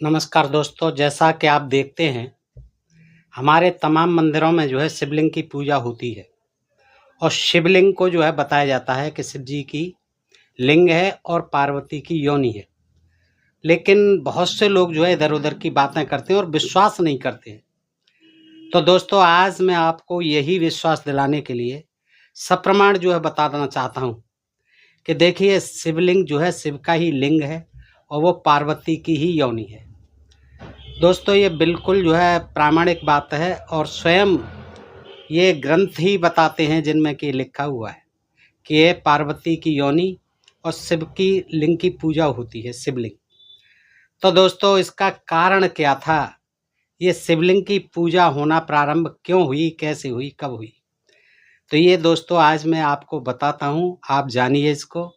नमस्कार दोस्तों, जैसा कि आप देखते हैं हमारे तमाम मंदिरों में शिवलिंग की पूजा होती है और शिवलिंग को बताया जाता है कि शिव जी की लिंग है और पार्वती की योनि है। लेकिन बहुत से लोग इधर-उधर की बातें करते हैं और विश्वास नहीं करते हैं। तो दोस्तों, आज मैं आपको यही विश्वास दिलाने के लिए सप्रमाण बता देना चाहता हूँ कि देखिए, शिवलिंग शिव का ही लिंग है और वो पार्वती की ही योनि है। दोस्तों, ये बिल्कुल प्रामाणिक बात है और स्वयं ये ग्रंथ ही बताते हैं जिनमें कि लिखा हुआ है कि ये पार्वती की योनि और शिव की लिंग की पूजा होती है, शिवलिंग। तो दोस्तों, इसका कारण क्या था? ये शिवलिंग की पूजा होना प्रारंभ क्यों हुई, कैसे हुई, कब हुई? तो ये दोस्तों आज मैं आपको बताता हूँ, आप जानिए इसको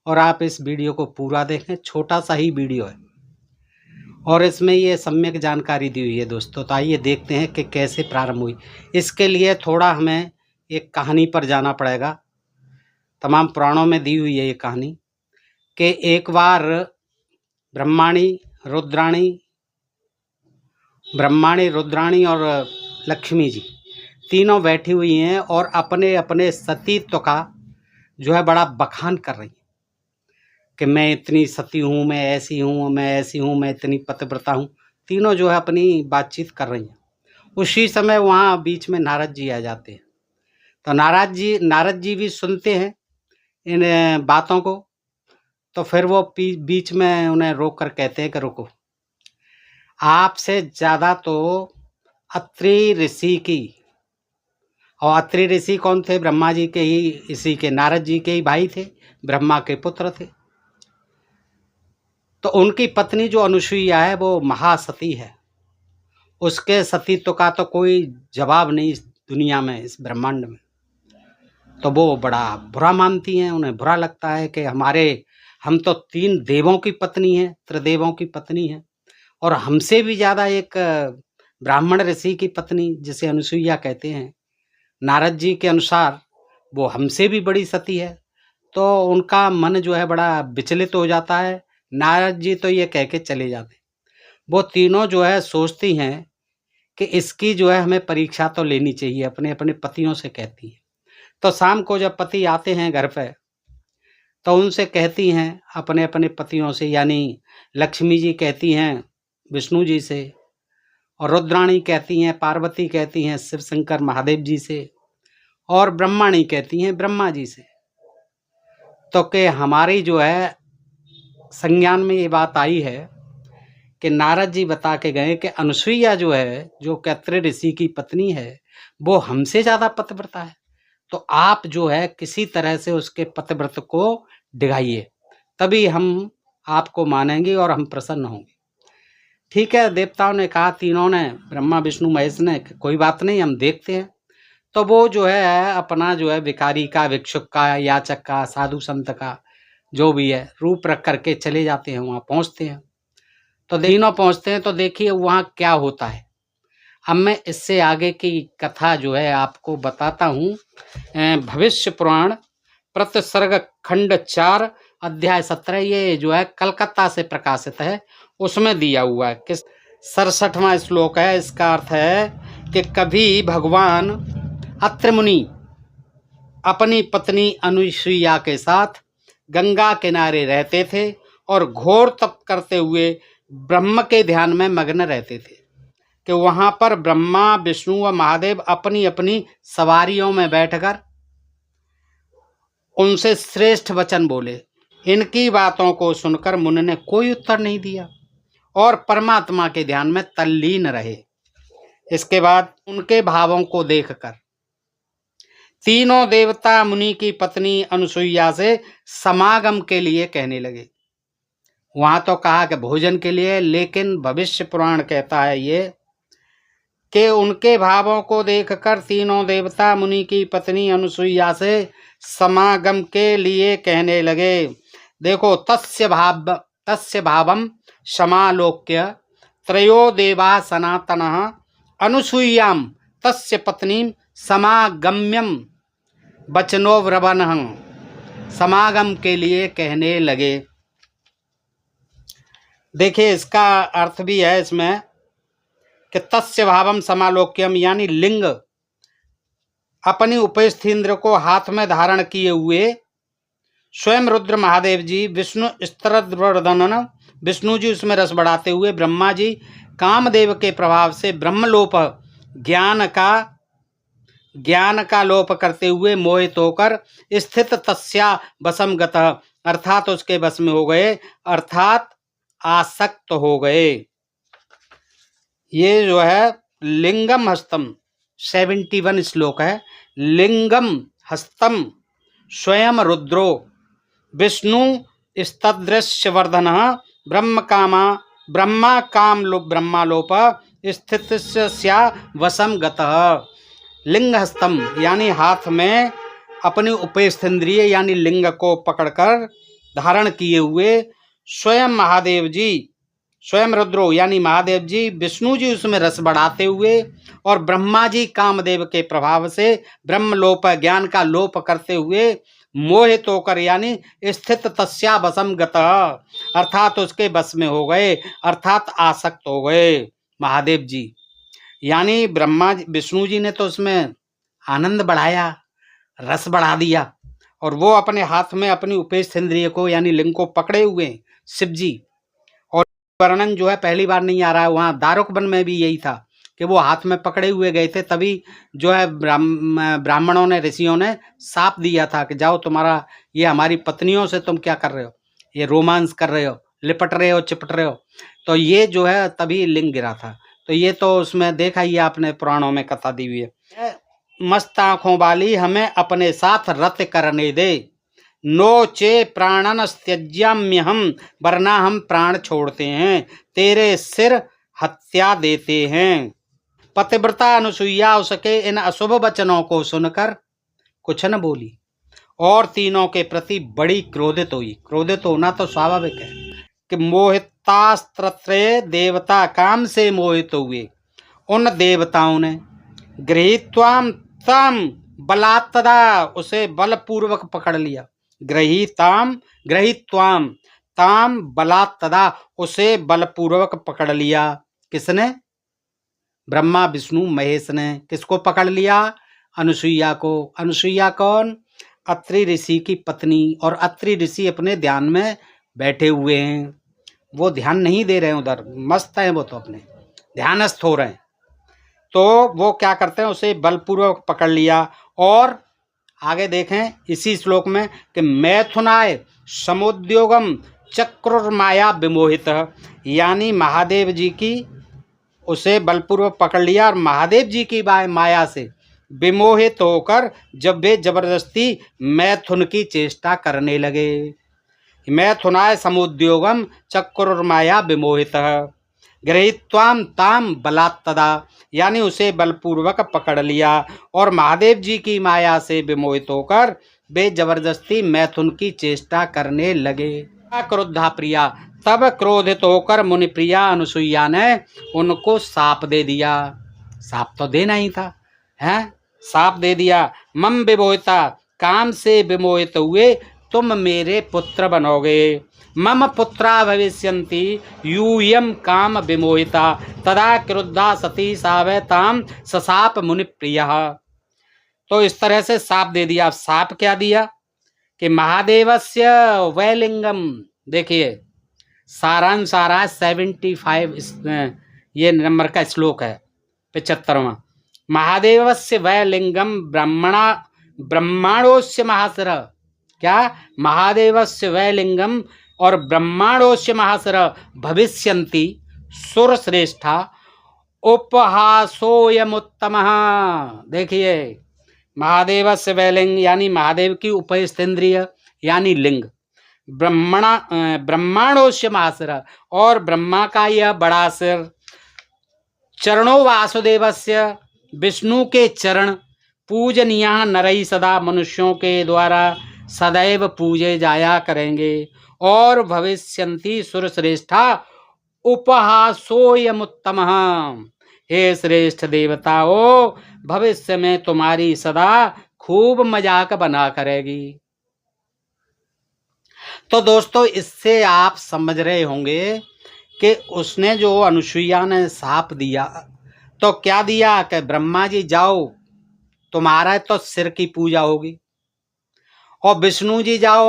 और आप इस वीडियो को पूरा देखें। छोटा सा ही वीडियो है और इसमें ये सम्यक जानकारी दी हुई है दोस्तों। तो आइए देखते हैं कि कैसे प्रारंभ हुई। इसके लिए थोड़ा हमें एक कहानी पर जाना पड़ेगा। तमाम पुराणों में दी हुई है ये कहानी कि एक बार ब्रह्माणी, रुद्राणी और लक्ष्मी जी तीनों बैठी हुई हैं और अपने अपने सतीत्व का बड़ा बखान कर रही हैं कि मैं इतनी सती हूँ, मैं ऐसी हूँ, मैं ऐसी हूँ, मैं इतनी पतिव्रता हूँ। तीनों अपनी बातचीत कर रही हैं। उसी समय वहाँ बीच में नारद जी आ जाते हैं। तो नारद जी भी सुनते हैं इन बातों को। तो फिर वो बीच में उन्हें रोक कर कहते हैं कि रुको, आपसे ज़्यादा तो अत्रि ऋषि की, और अत्रि ऋषि कौन थे? ब्रह्मा जी के ही, इसी के नारद जी के ही भाई थे, ब्रह्मा के पुत्र थे। तो उनकी पत्नी जो अनुसुईया है वो महासती है। उसके सतीत्व का तो कोई जवाब नहीं इस दुनिया में, इस ब्रह्मांड में। तो वो बड़ा बुरा मानती हैं, उन्हें बुरा लगता है कि हम तो 3 देवों की पत्नी हैं, त्रिदेवों की पत्नी हैं और हमसे भी ज़्यादा एक ब्राह्मण ऋषि की पत्नी, जिसे अनुसुईया कहते हैं, नारद जी के अनुसार वो हमसे भी बड़ी सती है। तो उनका मन बड़ा विचलित हो जाता है। नारद जी तो ये कह के चले जाते हैं। वो तीनों सोचती हैं कि इसकी हमें परीक्षा तो लेनी चाहिए, अपने अपने पतियों से कहती हैं। तो शाम को जब पति आते हैं घर पे, तो उनसे कहती हैं अपने अपने पतियों से, यानी लक्ष्मी जी कहती हैं विष्णु जी से, और रुद्राणी कहती हैं, पार्वती कहती हैं शिव शंकर महादेव जी से, और ब्रह्माणी कहती हैं ब्रह्मा जी से। तो कि हमारी संज्ञान में ये बात आई है कि नारद जी बता के गए कि अनुसुईया जो अत्रि ऋषि की पत्नी है, वो हमसे ज़्यादा पतिव्रता है। तो आप किसी तरह से उसके पतिव्रत को डिगाइए, तभी हम आपको मानेंगे और हम प्रसन्न होंगे। ठीक है, देवताओं ने कहा, तीनों ने, ब्रह्मा विष्णु महेश ने, कोई बात नहीं, हम देखते हैं। तो वो अपना भिखारी का, भिक्षुक का, याचक का, साधु संत का जो भी है रूप रख करके चले जाते हैं, वहाँ पहुँचते हैं। तो तीनों पहुँचते हैं तो देखिए वहाँ क्या होता है। अब मैं इससे आगे की कथा आपको बताता हूँ। भविष्य पुराण प्रतिसर्ग खंड 4 अध्याय 17, ये कलकत्ता से प्रकाशित है, उसमें दिया हुआ है कि 67वां श्लोक है। इसका अर्थ है कि कभी भगवान अत्रि मुनि अपनी पत्नी अनुसुईया के साथ गंगा किनारे रहते थे और घोर तप करते हुए ब्रह्म के ध्यान में मग्न रहते थे कि वहां पर ब्रह्मा, विष्णु व महादेव अपनी अपनी सवारियों में बैठकर उनसे श्रेष्ठ वचन बोले। इनकी बातों को सुनकर मुनि ने कोई उत्तर नहीं दिया और परमात्मा के ध्यान में तल्लीन रहे। इसके बाद उनके भावों को देखकर तीनों देवता मुनि की पत्नी अनुसुईया से समागम के लिए कहने लगे। वहां तो कहा कि भोजन के लिए, लेकिन भविष्य पुराण कहता है ये कि उनके भावों को देखकर तीनों देवता मुनि की पत्नी अनुसुईया से समागम के लिए कहने लगे। देखो, तस्य भावम समालोक्य त्रयो देवा सनातनः अनुसुईयाम तस्य पत्नीम समागम्यम वचनोव्रवनः, समागम के लिए कहने लगे। देखिए इसका अर्थ भी है इसमें कि तस्य भावम समालोक्यम, यानी लिंग अपनी उपस्थिंद्र को हाथ में धारण किए हुए स्वयं रुद्र महादेव जी, विष्णु स्त्रवर्धनन विष्णु जी उसमें रस बढ़ाते हुए, ब्रह्मा जी कामदेव के प्रभाव से ब्रह्मलोप ज्ञान का लोप करते हुए मोहित होकर स्थित तस्या वशम गतः, अर्थात उसके वश में हो गए, अर्थात आसक्त हो गए। ये जो है लिंगम हस्तम 71 श्लोक है। लिंगम हस्तम स्वयं रुद्रो विष्णु स्तदृश्यवर्धन ब्रह्मा ब्रह्मालोप स्थित वशम गतः। लिंग हस्तम यानी हाथ में अपनी उपेस्थेंद्रिय यानी लिंग को पकड़कर धारण किए हुए स्वयं महादेव जी, स्वयं रुद्रो यानी महादेव जी, विष्णु जी उसमें रस बढ़ाते हुए और ब्रह्मा जी कामदेव के प्रभाव से ब्रह्मलोप ज्ञान का लोप करते हुए मोहित होकर यानी स्थित तस्या वशम गतः, अर्थात उसके बस में हो गए, अर्थात आसक्त हो गए महादेव जी। यानी ब्रह्मा विष्णु जी ने तो उसमें आनंद बढ़ाया, रस बढ़ा दिया, और वो अपने हाथ में अपनी उपेस्थेंद्रिय को यानी लिंग को पकड़े हुए शिव जी। और वर्णन जो है पहली बार नहीं आ रहा है, वहाँ दारुक वन में भी यही था कि वो हाथ में पकड़े हुए गए थे, तभी जो है ब्राह्मणों ने, ऋषियों ने साप दिया था कि जाओ तुम्हारा ये हमारी पत्नियों से तुम क्या कर रहे हो, ये रोमांस कर रहे हो, लिपट रहे हो, चिपट रहे हो, तो ये जो है तभी लिंग गिरा था। तो ये तो उसमें देखा ही आपने, पुराणों में कथा दी हुई है। मस्त आंखों वाली हमें अपने साथ रत करने दे, नो चे प्राणन त्यज्याम्य हम, वरना हम प्राण छोड़ते हैं, तेरे सिर हत्या देते हैं। पतिव्रता अनुसुईया उसके इन अशुभ वचनों को सुनकर कुछ न बोली और तीनों के प्रति बड़ी क्रोधित हुई। क्रोधित होना तो स्वाभाविक है कि मोहितास्त्रत्रय देवता काम से मोहित हुए। उन देवताओं ने गृहीत्वाम तम बलात्तदा उसे बलपूर्वक पकड़ लिया। गृहीत्वाम ताम बलात्तदा उसे बलपूर्वक पकड़ लिया। किसने? ब्रह्मा विष्णु महेश ने। किसको पकड़ लिया? अनुसुईया को। अनुसुईया कौन? अत्रि ऋषि की पत्नी। और अत्रि ऋषि अपने ध्यान में बैठे हुए हैं, वो ध्यान नहीं दे रहे हैं उधर, मस्त हैं वो, तो अपने ध्यानस्थ हो रहे हैं। तो वो क्या करते हैं, उसे बलपूर्वक पकड़ लिया। और आगे देखें इसी श्लोक में कि मैथुनाय समुद्योगम चक्रुर्माया विमोहित, यानी महादेव जी की उसे बलपूर्वक पकड़ लिया और महादेव जी की माया से विमोहित होकर जब वे जबरदस्ती मैथुन की चेष्टा करने लगे। मैथुनाय समुद्योगम चक्रुर्माया विमोहित गृहीत्वाम ताम बलात्तदा, यानी उसे बलपूर्वक पकड़ लिया और महादेव जी की माया से विमोहित होकर वे जबरदस्ती मैथुन की चेष्टा करने लगे। क्रोधा प्रिया, तब क्रोधित होकर मुनिप्रिया अनुसुईया ने उनको साप दे दिया। साप तो देना ही था, हैं? साप दे दिया। मम विमोहिता, काम से विमोहित हुए तुम मेरे पुत्र बनोगे। मम पुत्रा भविष्यन्ति यूयम काम विमोहिता, तदा क्रुद्धा सती सावताम ससाप मुनिप्रियः। तो इस तरह से साप दे दिया। साप क्या दिया कि महादेवस्य वैलिंगम, देखिए सारांश आ रहा है 75 ये नंबर का श्लोक है, 75वां। महादेवस्य वैलिंगम ब्रह्मांडोस्य महासर, क्या? महादेवस्य वैलिंगम और ब्रह्मांडोस्य महासर भविष्यन्ति सुरश्रेष्ठा उपहासोयमुत्तमः। देखिए महादेवस्य वैलिंग यानी महादेव की उपस्थेंद्रिय यानी लिंग, ब्रह्मांडोस्य महासर और ब्रह्मा का यह बड़ा सिर, चरणों वासुदेवस्य विष्णु के चरण, पूजनीय नरई सदा मनुष्यों के द्वारा सदैव पूजे जाया करेंगे। और भविष्यन्ति सुरश्रेष्ठा उपहासोयमुत्तमः, हे श्रेष्ठ देवताओं भविष्य में तुम्हारी सदा खूब मजाक बना करेगी। तो दोस्तों इससे आप समझ रहे होंगे कि उसने जो अनुसुईया ने साप दिया तो क्या दिया कि ब्रह्मा जी जाओ, तुम्हारा तो सिर की पूजा होगी, और विष्णु जी जाओ,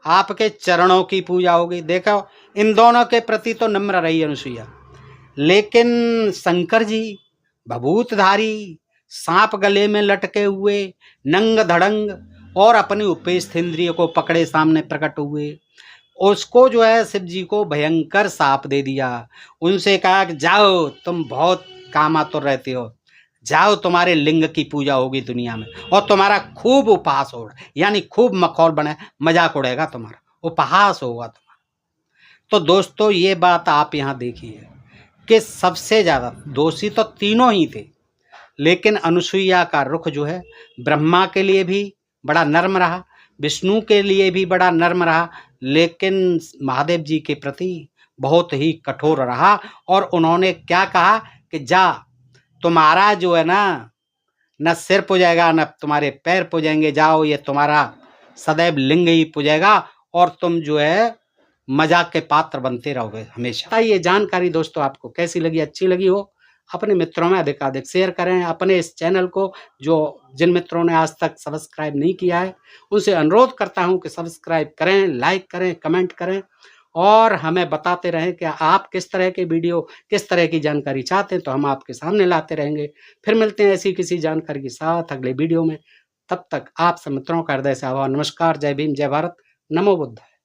आपके चरणों की पूजा होगी। देखो इन दोनों के प्रति तो नम्र रही अनुसुईया, लेकिन शंकर जी भभूतधारी, सांप गले में लटके हुए, नंग धड़ंग और अपनी उपेस्थ इंद्रिय को पकड़े सामने प्रकट हुए, उसको जो है शिव जी को भयंकर साप दे दिया। उनसे कहा कि जाओ, तुम बहुत कामातुर रहते हो, जाओ तुम्हारे लिंग की पूजा होगी दुनिया में, और तुम्हारा खूब उपहास होगा, यानी खूब मखौल बने, मजाक उड़ेगा, तुम्हारा उपहास होगा तुम्हारा। तो दोस्तों ये बात आप यहाँ देखिए कि सबसे ज़्यादा दोषी तो तीनों ही थे, लेकिन अनुसुईया का रुख जो है ब्रह्मा के लिए भी बड़ा नर्म रहा, विष्णु के लिए भी बड़ा नर्म रहा, लेकिन महादेव जी के प्रति बहुत ही कठोर रहा। और उन्होंने क्या कहा कि जा, तुम्हारा जो है ना, न सिर पुजेगा न तुम्हारे पैर पुजेंगे, जाओ, ये तुम्हारा सदैव लिंग ही पुजेगा और तुम जो है मजाक के पात्र बनते रहोगे हमेशा। ये जानकारी दोस्तों आपको कैसी लगी? अच्छी लगी हो अपने मित्रों में अधिकाधिक शेयर करें। अपने इस चैनल को जिन मित्रों ने आज तक सब्सक्राइब नहीं किया है उनसे अनुरोध करता हूं कि सब्सक्राइब करें, लाइक करें, कमेंट करें, और हमें बताते रहें कि आप किस तरह के वीडियो, किस तरह की जानकारी चाहते हैं, तो हम आपके सामने लाते रहेंगे। फिर मिलते हैं ऐसी किसी जानकारी के साथ अगले वीडियो में। तब तक आप सब मित्रों का हृदय से आभार, नमस्कार, जय भीम, जय भारत, नमो बुद्धाय।